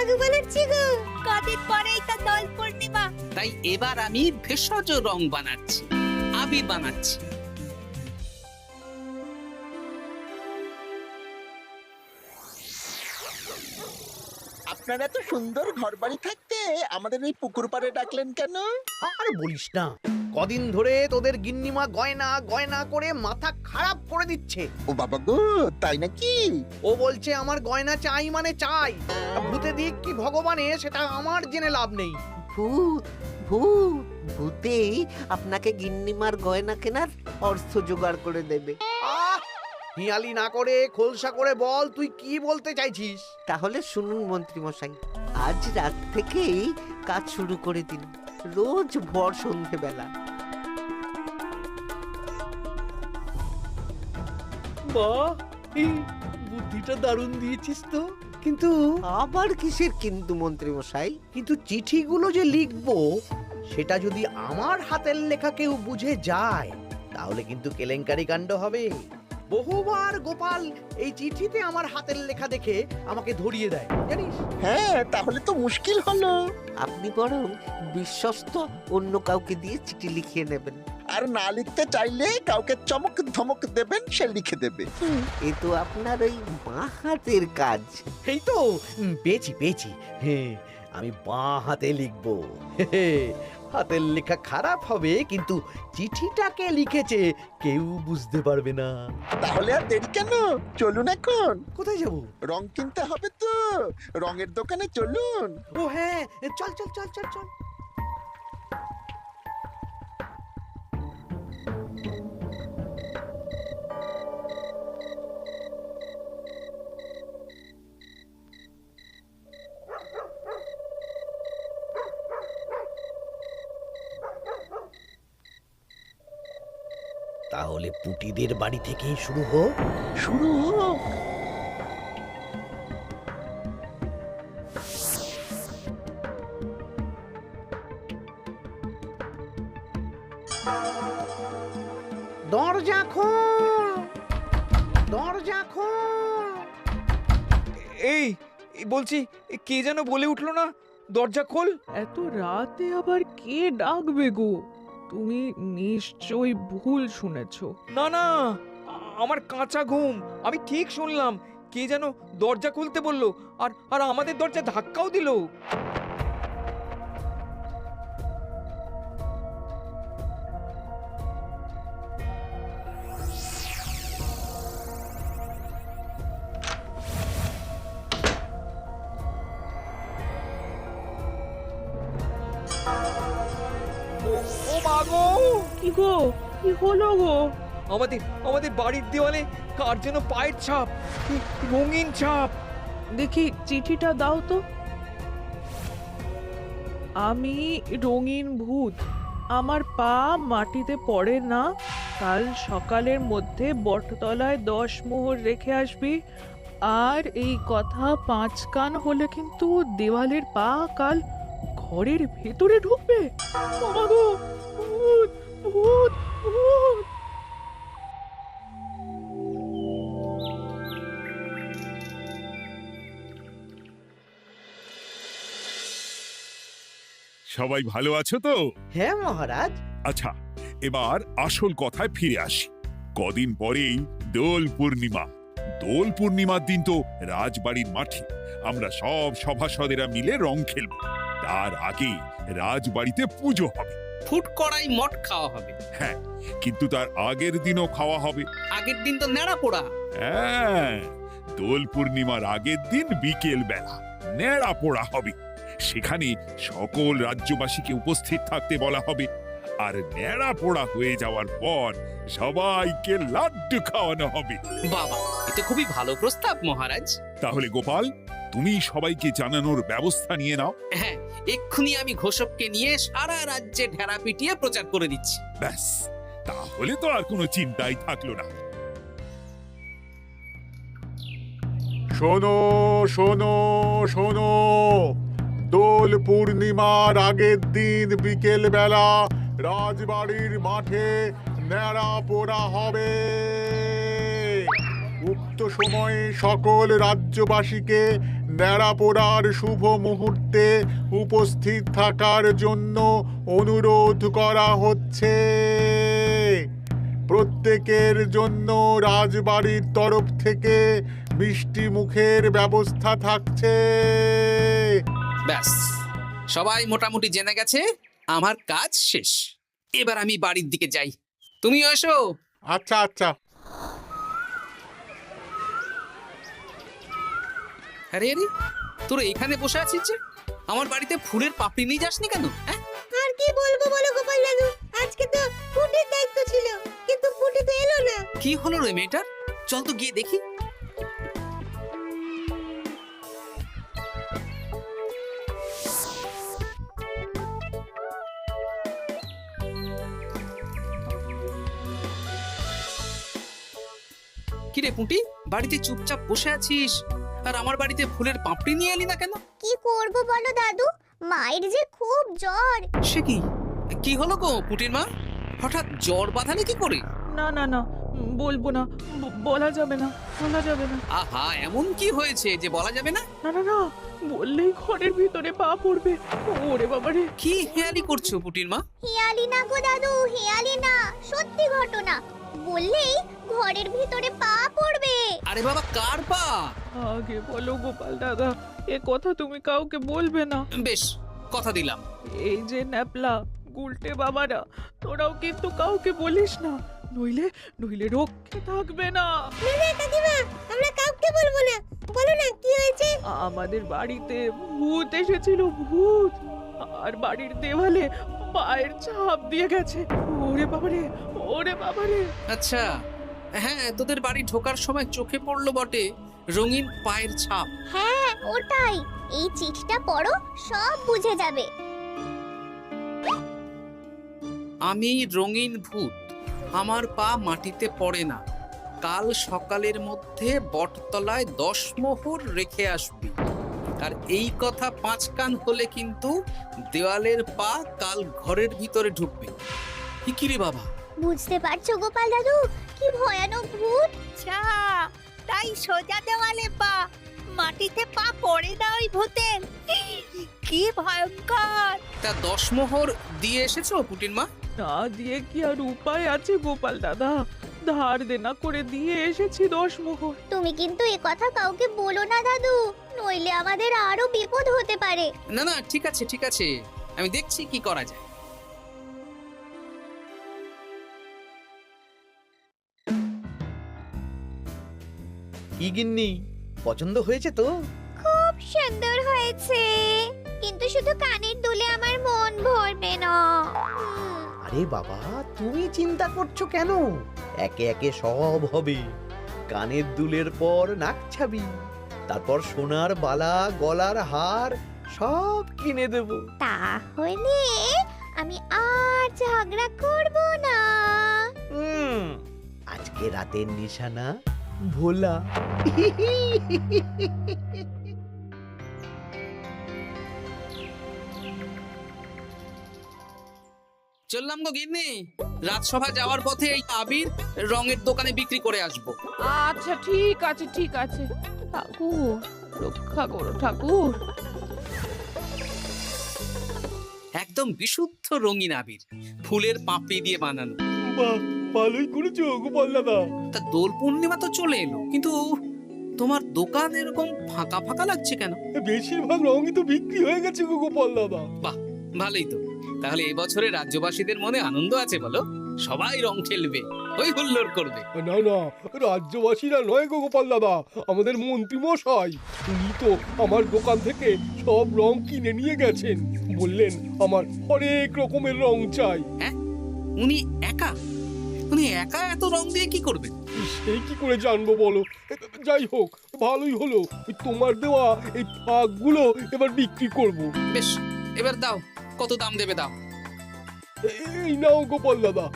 রঘু বানাচ্ছি গো। কদিন পরেই তো দোল পূর্ণিমা। তাই এবার আমি ভেষজ রং বানাচ্ছি, আবির বানাচ্ছি। আপনারা এত সুন্দর ঘর বাড়ি থাকতে আমাদের এই পুকুর পাড়ে ডাকলেন কেন? আর বলিস না, কদিন ধরে তোদের গিন্নিমা গয়না গয়না করে মাথা খারাপ করে দিচ্ছে। ও বাবা গো, তাই নাকি? ও বলছে আমার গয়না চাই মানে চাই, ভূতে দিক কি ভগবানে সেটা আমার জেনে লাভ নেই। ভূত ভূত ভূতেই আপনাকে গিন্নিমার গয়না কেনার অর্থ জোগাড় করে দেবে। আহ, হিয়ালি না করে খোলসা করে বল তুই কি বলতে চাইছিস। তাহলে শুনুন মন্ত্রী মশাই, আজ রাত থেকেই কাজ শুরু করে দিন, রোজ ভর সন্ধেবেলা। বাহ, এই বুদ্ধিটা দারুণ দিয়েছিস তো। কিন্তু আবার কিসের কিন্তু মন্ত্রী মশাই? কিন্তু চিঠিগুলো যে লিখবো সেটা যদি আমার হাতের লেখা কেউ বুঝে যায় তাহলে কিন্তু কেলেঙ্কারি কাণ্ড হবে। বহুবার গোপাল এই চিঠিতে আমার হাতের লেখা দেখে আমাকে ধরিয়ে দেয় জানিস। হ্যাঁ, তাহলে তো মুশকিল হলো। আপনি বরং বিশ্বস্ত অন্য কাউকে দিয়ে চিঠি লিখিয়ে নেবেন। আর না লিখতে চাইলে কাউকে চমক ধমক দেবেন, সে লিখে দেবে। এ তো আপনার ওই বাঁ হাতের কাজ। এই তো পেয়েছি পেয়েছি। হ্যাঁ, আমি বাঁ হাতে লিখবো। হাতের লেখা খারাপ হবে কিন্তু চিঠিটাকে লিখেছে কেউ বুঝতে পারবে না। তাহলে আর দেরি কেন, চলুন এখন। কোথায় যাব? রং কিনতে হবে তো, রঙের দোকানে চলুন। ও হ্যাঁ, চল চল চল চল চল। তাহলে পুটিদের বাড়ি থেকেই শুরু হোক। শুরু হোক। দরজা খোল, দরজা খোল। এই বলছি, কে যেন বলে উঠলো না, দরজা খোল। এত রাতে আবার কে ডাকবে গো? তুমি নিশ্চয়ই ভুল শুনেছো। না না, আমার কাঁচা ঘুম, আমি ঠিক শুনলাম। কে যেন দরজা খুলতে বললো, আর আর আমাদের দরজা ধাক্কাও দিল। ও মা গো! কি গো, কি হলো গো? আমাদের আমাদের বাড়ির দেওয়ালে কার যেন পায়ের ছাপ, রঙিন ছাপ। দেখি চিঠিটা দাও তো। আমি রঙিন ভূত, আমার পা মাটিতে পড়ে না। কাল সকালের মধ্যে বটতলায় 10 মোহর রেখে আসবি। আর এই কথা 5 কান হলে কিন্তু দেওয়ালের পা কাল ঘরের ভেতরে ঢুকবে। ও মা গো, ভূত ভূত ভূত! সবাই ভালো আছো তো? হ্যাঁ মহারাজ। আচ্ছা, এবার আসল কথায় ফিরে আসি। কদিন পরেই দোল পূর্ণিমা। দোল পূর্ণিমার দিন তো রাজবাড়ির মাঠে আমরা সব সভাসদেরা মিলে রং খেলব। তার আগে রাজবাড়িতে পুজো হবে। ফুট কড়াই মট খাওয়া হবে। হ্যাঁ, কিন্তু তার আগের দিনও খাওয়া হবে। আগের দিন তো নেড়া পোড়া। হ্যাঁ, দোল পূর্ণিমার আগের দিন বিকেল বেলা নেড়া পোড়া হবে। সেখানে সকল রাজ্যবাসীকে উপস্থিত থাকতে বলা হবে। আর নেড়া পোড়া হয়ে যাওয়ার পর সবাইকে লাড্ডু খাওয়ানো হবে। বাবা, এটা খুবই ভালো প্রস্তাব মহারাজ। তাহলে গোপাল, তুমি সবাইকে জানানোর ব্যবস্থা নিয়ে নাও। হ্যাঁ, এক্ষুনি আমি ঘোষককে নিয়ে সারা রাজ্যে ঢেরা পিটিয়ে প্রচার করে দিচ্ছি। ব্যাস, তাহলে তো আর কোনো চিন্তাই থাকলো না। শোনো শোনো শোনো, দোল পূর্ণিমার আগের দিন বিকেল বেলা রাজবাড়ির মাঠে নেড়া পোড়া হবে। উক্ত সময়ে সকল রাজ্যবাসীকে ন্যাড়া পোড়ার শুভ মুহূর্তে উপস্থিত থাকার জন্য অনুরোধ করা হচ্ছে। প্রত্যেকের জন্য রাজবাড়ির তরফ থেকে মিষ্টি মুখের ব্যবস্থা থাকছে। ব্যাস, সবাই মোটামুটি জেনে গেছে আমার কাজ শেষ। এবার আমি বাড়ির দিকে যাই, তুমিও এসো। আচ্ছা আচ্ছা। আরে আরে, তোরা এখানে বসে আছিস যে? আমার বাড়িতে ফুলের পাপড়ি নিয়ে যাসনি কেন? হ্যাঁ, আর কি বলবো বলো গোপাল দাদু, আজকে তো ফুটের দায়িত্ব ছিল, কিন্তু ফুটে তো এলো না। কি হলো রে মেয়েটার? চল তো গিয়ে দেখি। কিরে পুঁটি, বাড়িতে চুপচাপ বসে আছিস আর আমার বাড়িতে ফুলের পাপড়ি নিয়ে এলি না কেন? কি করব বলো দাদু, মায়ের যে খুব জ্বর। সে কি, কি হলো গো পুঁটির মা? হঠাৎ জ্বর বাঁধালে কি করে? না না না, বলবো না, বলা যাবে না, বলা যাবে না। আহা, এমন কি হয়েছে যে বলা যাবে না? না না না, বললেই ঘরের ভিতরে পা পড়বে। ওরে বাবারে! কি হেয়ালি করছো পুঁটির মা? হেয়ালি না গো দাদু, হেয়ালি না, সত্যি ঘটনা। বললেই ঘরের ভিতরে পা পড়বে। আরে বাবা, কার পা? আগে বলো গোপাল দাদা, এ কথা তুমি কাউকে বলবে না। বেশ, কথা দিলাম। এই যে ন্যাপলা গুলটে বাবারা, তোরাও কিন্তু কাউকে বলিস না, নইলে নইলে রক্ষে থাকবে না। না না কাকিমা, আমরা কাউকে বলবো না। বলো না কি হয়েছে? আমাদের বাড়িতে ভূত এসেছিল, ভূত, আর বাড়ির দেওয়ালে পায়ের ছাপ দিয়ে গেছে। ওরে বাবারে, ওরে বাবারে! আচ্ছা, হ্যাঁ, তোদের বাড়ি ঢোকার সময় চোখে পড়লো বটে রঙিন পায়ের ছাপ। হ্যাঁ ওটাই, এই চিঠিটা পড়ো, সব বুঝে যাবে। আমি রঙিন ভূত, আমার পা মাটিতে পড়ে না। কাল সকালের মধ্যে বটতলায় 10 মোহর রেখে আসবি। আর এই কথা 5 কান হলে কিন্তু দেওয়ালের পা কাল ঘরের ভিতরে ঢুকবে। কি রে বাবা? বুঝতে পারছো গোপাল দাদু, কি ভয়ানক ভূত। আচ্ছা, তাই সোজা দেওয়ালে পা, মাটিতে পা পড়ে না ওই ভূতের। কি ভয়ঙ্কর! তা 10 মোহর দিয়ে এসেছো পুটির মা? না দিয়ে কি আর উপায় আছে গোপাল দাদা? ধার দেনা করে দিয়ে এসেছি 10 মোহর। তুমি কিন্তু এ কথা কাউকে বলো না দাদু, নইলে আমাদের আরো বিপদ হতে পারে। না না, ঠিক আছে ঠিক আছে, আমি দেখছি কি করা যায়। কি গিন্নি, পছন্দ হয়েছে তো? খুব সুন্দর হয়েছে, কিন্তু শুধু কানের দুলে আমার মন ভরবে না। আরে বাবা, তুমি চিন্তা করছো কেন? একে একে সব হবে। কানের দুলের পর নাক ছাবি, তারপর সোনার বালা, গলার হার সব কিনে দেব। তাহলে আমি আর ঝগড়া করব না। আজকে রাতের নিশানা ভোলা। চললাম গো গিন্নি, রাজসভা যাওয়ার পথে এই আবির রঙের দোকানে বিক্রি করে আসবো। আচ্ছা ঠিক আছে, ঠিক আছে। ঠাকুর রক্ষা করো ঠাকুর। একদম বিশুদ্ধ রঙিন আবির, ফুলের পাপড়ি দিয়ে বানানো। ভালোই করেছো গোপাল দাদা। তা দোল পূর্ণিমা তো চলে এলো, কিন্তু তোমার দোকান এরকম ফাঁকা ফাঁকা লাগছে কেন? বেশিরভাগ রঙই তো বিক্রি হয়ে গেছে গো গোপাল দাদা। বাহ, ভালোই তো। তাহলে এবছরে রাজ্যবাসীদের মনে আনন্দ আছে বলো? সবাই রং খেলবে, হই হুল্লোড় করবে। না না, রাজ্যবাসীরা নয় গো গোপাল দাদা, আমাদের মন্ত্রী মশাই, উনি তো আমার দোকান থেকে সব রং কিনে নিয়ে গেছেন। বললেন আমার অনেক রকমের রং চাই। হ্যাঁ, উনি একা? উনি একা এত রং দিয়ে কি করবেন? সেই কি করে জানবো বলো? যাই হোক, ভালোই হলো, তোমার দেওয়া এই ফাঁকগুলো এবার বিক্রি করব। বেশ, এবার দাও, কত দাম দেবে দাও। এই নাও গোপাল দাদা।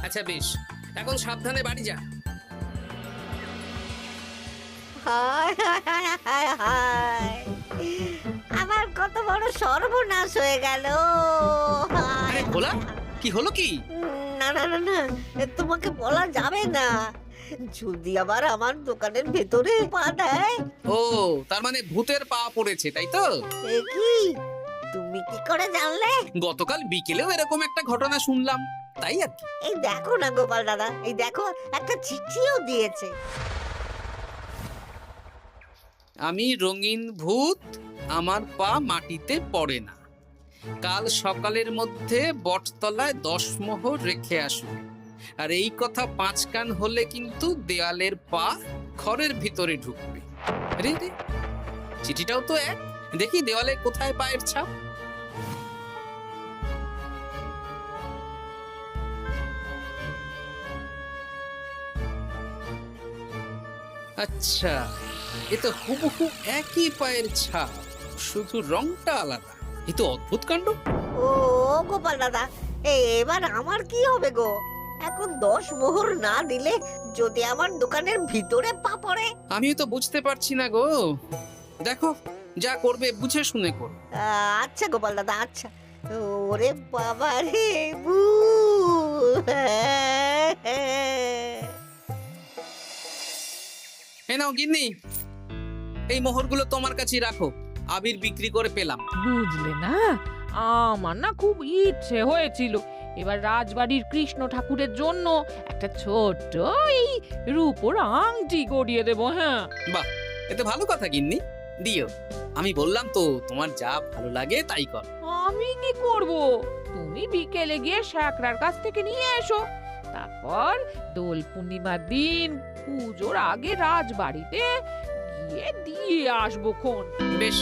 আচ্ছা বেশ, এখন সাবধানে বাড়ি যা। হায় হায় হায় হায় হায়, আমার কত বড় সর্বনাশ হয়ে গেল। আরে ভোলা, কি হলো কি? না না না না, তোমাকে বলা যাবে না। যদি আবার আমার দোকানের ভেতরে পা দেয়। ও, তার মানে ভূতের পা পড়েছে, তাই তো? এ কি, তুমি কি করে জানলে? গতকাল বিকেলেও এরকম একটা ঘটনা শুনলাম, তাই আর কি। এই দেখো না গোপাল দাদা, এই দেখো একটা চিঠিও দিয়েছে। আমি রঙিন ভূত, আমার পা মাটিতে পড়ে না, কাল সকালের মধ্যে বটতলায় 10 মোহর রেখে আসবে। আর এই কথা 5 কান হলে কিন্তু দেয়ালের পা ঘরের ভিতরে ঢুকবে। রে রে, চিঠিটাও তো এক। দেখি দেওয়ালে কোথায় পায়ের ছাপ। আচ্ছা, এ তো হুবহু একই পায়ের ছাপ, শুধু রংটা আলাদা। এ তো অদ্ভুত কাণ্ড। ও গোপাল দাদা, এবার আমার কি হবে গো? এখন 10 মোহর না দিলে যদি আমার দোকানের ভিতরে পা পড়ে? আমিও তো বুঝতে পারছি না গো। দেখো, যা করবে বুঝে শুনে করো। আচ্ছা গোপাল দাদা, আচ্ছা। ওরে বাবা রে, বু এ নাও গিন্নি, এই মোহরগুলো তোমার কাছেই রাখো, আবির বিক্রি করে পেলাম। বুঝলে না, আমার না খুব ইচ্ছে হয়েছিল এবার রাজবাড়ির কৃষ্ণ ঠাকুরের জন্য একটা ছোট্ট এই রূপোর আংটি গড়িয়ে দেবো। হ্যাঁ, বাহ, এতে ভালো কথা গিন্নি, দিও। আমি বললাম তো, তোমার যা ভালো লাগে তাই কর। আমি কি করব? তুমি বিকেলে গিয়ে শ্যাকরার কাছ থেকে নিয়ে এসো, তারপর দোল পূর্ণিমার দিন পুজোর আগে রাজবাড়িতে গিয়ে দিয়ে আসবো খন। বেশ,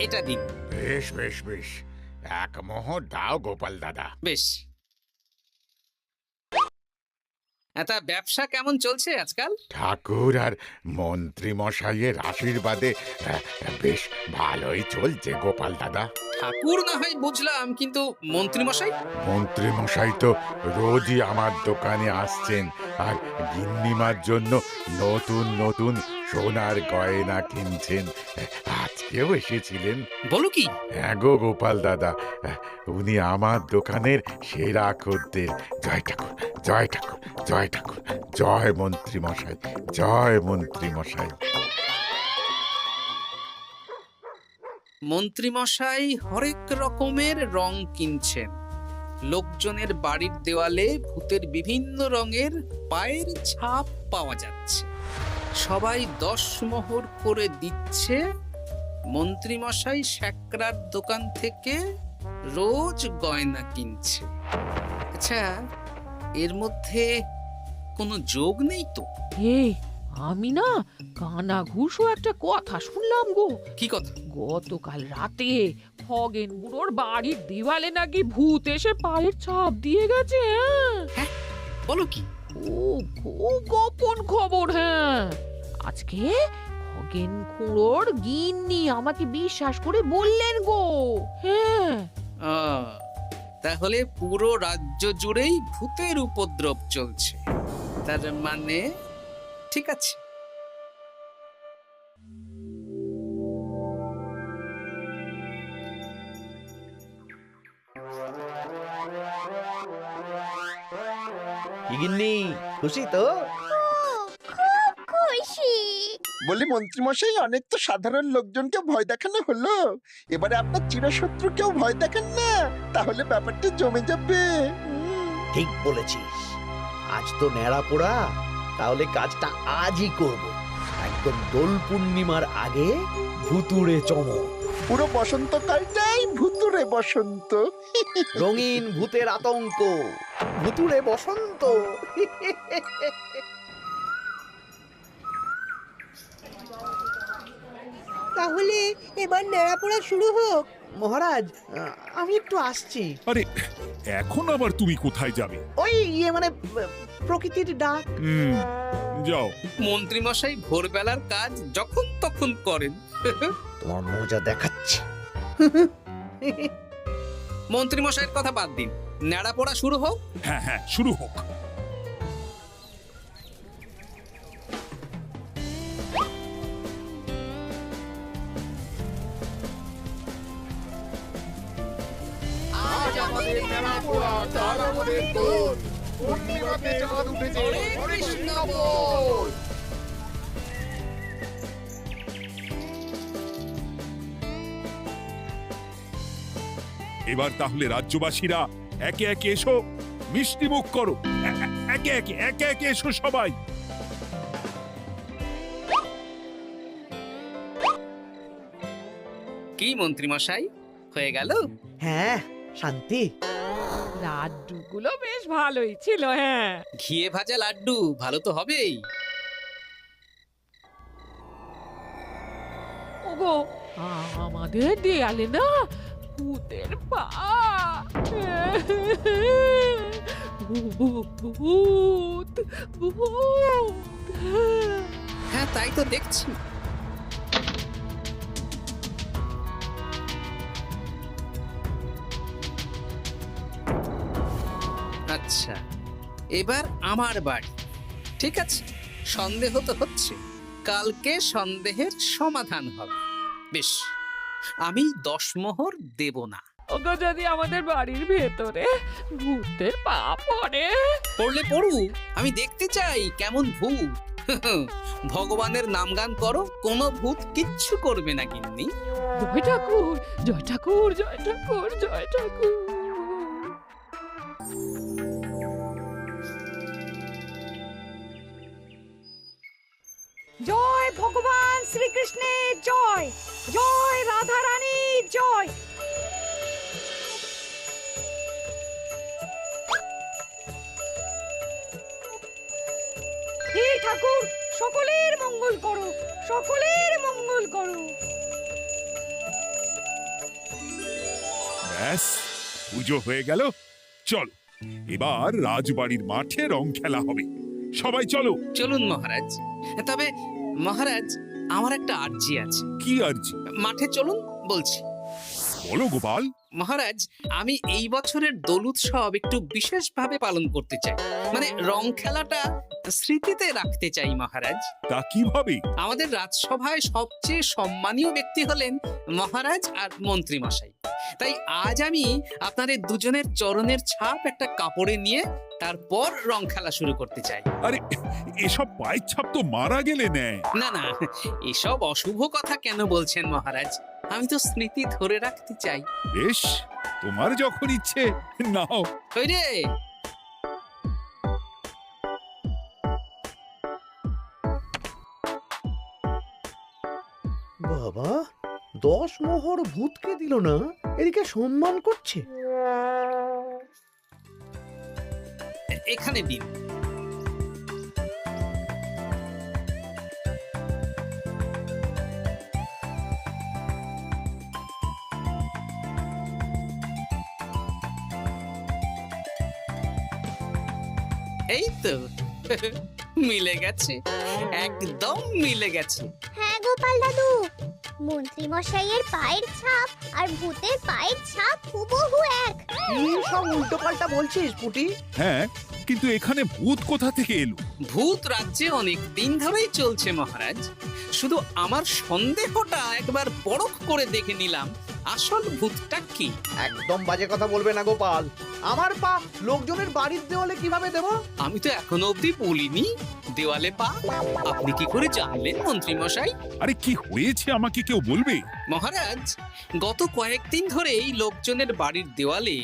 এটা দিন। বেশ বেশ বেশ, 1 মোহর দাও গোপাল দাদা। বেশ। তা ব্যবসা কেমন চলছে আজকাল? ঠাকুর আর মন্ত্রী মশাইয়ের আশীর্বাদে বেশ ভালোই চলছে গোপাল দাদা। ঠাকুর না হয় বুঝলাম, কিন্তু মন্ত্রী মশাই? মন্ত্রী মশাই তো রোজই আমার দোকানে আসছেন আর গিন্নিমার জন্য নতুন নতুন সোনার গয়না কিনছেন। আজকেও এসেছিলেন। বলো কি? হ্যাঁ গো গোপাল দাদা, উনি আমার দোকানের সেরা খদ্দের। জয় ঠাকুর, জয় ঠাকুর, জয় ঠাকুর, জয় মন্ত্রী মশাই, জয় মন্ত্রী মশাই। মন্ত্রী মশাই হরেক রকমের রং কিনছেন। লোকজনের বাড়ির দেওয়ালে ভূতের বিভিন্ন রঙের পায়ের ছাপ পাওয়া যাচ্ছে। সবাই 10 মোহর করে দিচ্ছে। মন্ত্রী মশাই শ্যাকরার দোকান থেকে রোজ গয়না কিনছে। আচ্ছা, এর মধ্যে কোনো যোগ নেই তো? এই, আমি না কানা ঘুষো একটা কথা শুনলাম গো। কি কথা? গতকাল রাতে খগেন বুড়োর বাড়ির দেওয়ালে নাকি ভূত এসে পায়ের ছাপ দিয়ে গেছে। হ্যাঁ, বলো কি? ও খুব গোপন খবর। হ্যাঁ, আজকে খগেন খুড়োর গিন্নি আমাকে বিশ্বাস করে বললেন গো। হ্যাঁ, তাহলে পুরো রাজ্য জুড়েই ভূতের উপদ্রব চলছে। তার মানে ঠিক আছে। গিন্নি, খুশি তো? খুব খুশি। বলি মন্ত্রী মশাই, অনেক তো সাধারণ লোকজনকে ভয় দেখানো হলো, এবারে আপনার চিরশত্রুকেও ভয় দেখান না, তাহলে ব্যাপারটা জমে যাবে। ঠিক বলেছিস, আজ তো ন্যাড়া পোড়া, তাহলে কাজটা আজই করব। একদম দোল পূর্ণিমার আগে ভুতুড়ে চমক। পুরো বসন্তকালটাই ভুতুরে বসন্ত। রঙিন ভূতের আতঙ্ক, ভুতুড়ে বসন্ত। তাহলে এবার নেড়াপোড়া শুরু হোক। মহারাজ, আমি একটু আসছি। আরে, এখন আবার তুমি কোথায় যাবে? ওই মানে প্রকৃতির ডাক। যাও। মন্ত্রী মশাই ভোরবেলার কাজ যখন তখন করেন। তোমার মজা দেখাচ্ছি। মন্ত্রী মশাইয়ের কথা বাদ দিন, নেড়া পড়া শুরু হোক। হ্যাঁ হ্যাঁ, শুরু হোক। আজ আমাদের পূর্ণিমাতে চাঁদ উঠেছে হরে কৃষ্ণ বল। এবার তাহলে রাজ্যবাসীরা একে একে এসো, মিষ্টি মুখ করো। একে একে এসো সবাই। কি মন্ত্রী মশাই, হয়ে গেল? হ্যাঁ, শান্তি। লাড্ডুগুলো বেশ ভালোই ছিল। হ্যাঁ, ঘিয়ে ভাজা লাড্ডু ভালো তো হবেই। ওগো, আমাদের দেয়ালে না ভূতের পা। ভূত ভূত। হ্যাঁ, তাই তো দেখছি। আচ্ছা, এবার আমার বাড়ি। ঠিক আছে, সন্দেহ তো হচ্ছে, কালকে সন্দেহের সমাধান হবে। বেশ, আমি 10 মোহর দেব না। ওগো, যদি আমাদের বাড়ির ভেতরে ভূতের পা পড়ে? পড়লে পড়ুক, আমি দেখতে চাই কেমন ভূত। ভগবানের নামগান করো, কোনো ভূত কিচ্ছু করবে না গিন্নি। জয় ঠাকুর, জয় ঠাকুর, জয় ঠাকুর, জয় ঠাকুর। জয় ভগবান শ্রীকৃষ্ণের জয়, জয় রাধা রানীর জয়। হে ঠাকুর, সকলের মঙ্গল করো, সকলের মঙ্গল করো। ব্যাস, পুজো হয়ে গেল। চলো, এবার রাজবাড়ির মাঠে রং খেলা হবে। সবাই চলো। চলুন মহারাজ। তবে মহারাজ, আমার একটা আর্জি আছে। কি আর্জি? মাঠে চলুন বলছি। বলো গোপাল। মহারাজ, আমি এই বছরের দোল উৎসব একটু বিশেষভাবে পালন করতে চাই। মানে রং খেলাটা স্মৃতিতে রাখতে চাই মহারাজ। তা কিভাবে? আমাদের রাজসভায় সবচেয়ে সম্মানীয় ব্যক্তি হলেন মহারাজ আর মন্ত্রী মশাই। তাই আজ আমি আপনাদের দুজনের চরণের ছাপ একটা কাপড়ে নিয়ে তারপর রং খেলা শুরু করতে চাই। আরে, এসব পায়ের ছাপ তো মারা গেলে নেয়। না না, এসব অশুভ কথা কেন বলছেন মহারাজ? আমি তো স্মৃতি ধরে রাখতে চাই। বেশ, তোমার যখন ইচ্ছে নাও। ওই রে, বাবা, 10 মোহর ভূতকে দিল না, এদিকে সম্মান করছে। এখানে দিন। এই তো মিলে গেছে, একদম মিলে গেছে। হ্যাঁ গোপাল দাদু, মন্ত্রী মশাইয়ের পায়ের ছাপ আর ভূতের পায়ের ছাপ হুবহু এক। কি সব উল্টো পাল্টা বলছিস পুটি? হ্যাঁ, কিন্তু এখানে ভূত কোথা থেকে এলো? ভূত রাজ্যে অনেক দিন ধরেই চলছে মহারাজ। শুধু আমার সন্দেহটা একবার পরখ করে দেখে নিলাম, আসল ভূতটা কি। একদম বাজে কথা বলবে না গোপাল। আমার পা লোকজনের বাড়ির দেওয়ালে কিভাবে দেব? আমি তো এখনো অবধি বলিনি দেওয়ালে পা। আপনি কি করে জানলেন মন্ত্রী মশাই? আরে, কি হয়েছে আমাকে কেউ বলবে? মহারাজ, গত কয়েকদিন ধরেই লোকজনের বাড়ির দেওয়ালে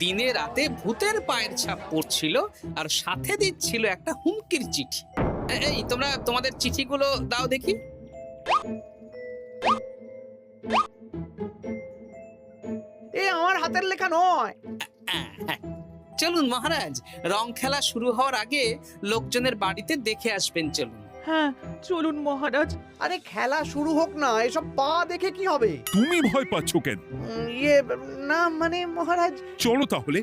দিনে রাতে ভূতের পায়ের ছাপ পড়ছিল, আর সাথে দিচ্ছিল একটা হুমকির চিঠি। এই তোমরা তোমাদের চিঠিগুলো দাও দেখি। এ আমার হাতের লেখা নয়। চলুন মহারাজ, রং খেলা শুরু হওয়ার আগে লোকজনের বাড়িতে দেখে আসবেন। চলুন। হ্যাঁ, চলুন মহারাজ। আরে খেলা শুরু হোক না, এসব পা দেখে কি হবে? তুমি ভয় পাচ্ছ কেন? ইয়ে না, মানে মহারাজ। চলো তাহলে।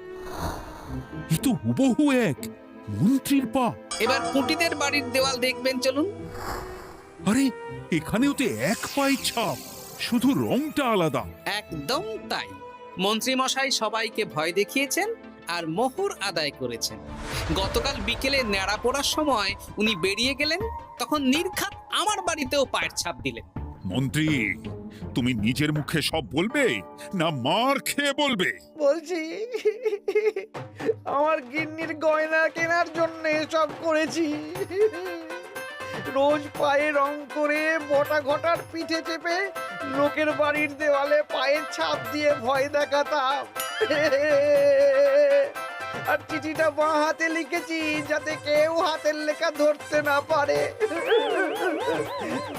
এ তো হুবহু এক মন্ত্রীর পা। এবার পুঁটিদের বাড়ির দেওয়াল দেখবেন। চলুন। আরে, এখানেও তো এক পায়ের ছাপ, শুধু রংটা আলাদা। একদম তাই। মন্ত্রী মশাই সবাইকে ভয় দেখিয়েছেন আর মোহর আদায় করেছেন। গতকাল বিকেলে ন্যাড়া পড়ার সময় উনি বেরিয়ে গেলেন, তখন নির্ঘাত আমার বাড়িতেও পায়ের ছাপ দিলেন। মন্ত্রী, তুমি নিজের মুখে সব বলবে না মার খেয়ে বলবে? বলছি আমার গিন্নির গয়না কেনার জন্য সব করেছি। রোজ পায়ে রং করে বটা ঘটার পিঠে চেপে লোকের বাড়ির দেওয়ালে পায়ের ছাপ দিয়ে ভয় দেখাতাম। আর চিঠিটা বাঁ হাতে লিখেছি যাতে কেউ হাতের লেখা ধরতে না পারে।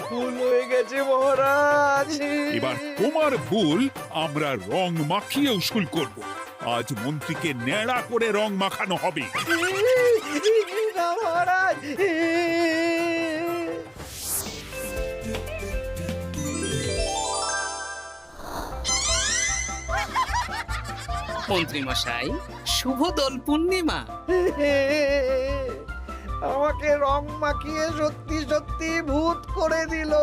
ভুল হয়ে গেছে মহারাজ। এবার তোমার ভুল আমরা রং মাখিয়ে উসুল করব। আজ মন্ত্রীকে ন্যাড়া করে রং মাখানো হবে। না মহারাজ। মন্ত্রী মশাই, শুভ দোল পূর্ণিমা। আমাকে রং মাখিয়ে সত্যি সত্যি ভূত করে দিল।